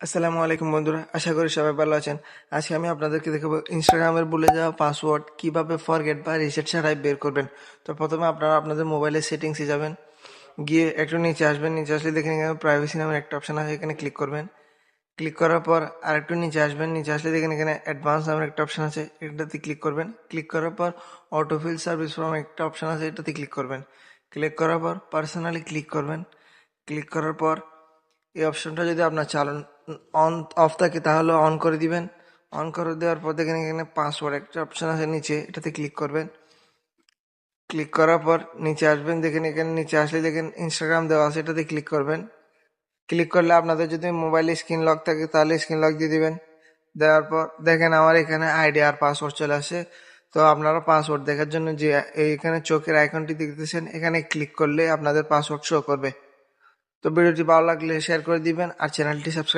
আসসালামু আলাইকুম বন্ধুরা, আশা করি সবাই ভালো আছেন। আজকে আমি আপনাদেরকে দেখাবো ইনস্টাগ্রামের ভুলে যাওয়া পাসওয়ার্ড কিভাবে ফরগেট বা রিসেট ছাড়াই বের করবেন। তো প্রথমে আপনারা আপনাদের মোবাইলের সেটিংসে যাবেন, গিয়ে একটু নিচে আসবেন। নিচে আসলে দেখেন এখানে প্রাইভেসি নামের একটা অপশন আছে, এখানে ক্লিক করবেন। ক্লিক করার পর আর একটু নিচে আসবেন, নিচে আসলে দেখেন এখানে অ্যাডভান্স নামের একটা অপশন আছে, এটাতে ক্লিক করবেন। ক্লিক করার পর অটোফিল সার্ভিস ফ্রম একটা অপশন আছে, এটাতে ক্লিক করবেন। ক্লিক করার পর পার্সোনালি ক্লিক করবেন। ক্লিক করার পর এই অপশনটা যদি আপনার অন অফ থাকে তাহলে অন করে দিবেন। অন করে দেওয়ার পর দেখেন এখানে পাসওয়ার্ড একটা অপশন আছে নিচে, এটাতে ক্লিক করবেন। ক্লিক করার পর নিচে আসবেন, দেখেন এখানে নিচে আসলে দেখেন ইনস্টাগ্রাম দেওয়া আছে, এটাতে ক্লিক করবেন। ক্লিক করলে আপনাদের যদি মোবাইলে স্ক্রিন লক থাকে তাহলে স্ক্রিন লক দিয়ে দিবেন। দেওয়ার পর দেখেন আমার এখানে আইডি আর পাসওয়ার্ড চলে আসে। তো আপনারা পাসওয়ার্ড দেখার জন্য যে এইখানে চোখের আইকনটি দেখতেছেন, এখানে ক্লিক করলে আপনাদের পাসওয়ার্ড শো করবে। তো ভিডিওটি ভালো লাগলে শেয়ার করে দিবেন আর চ্যানেলটি সাবস্ক্রাইব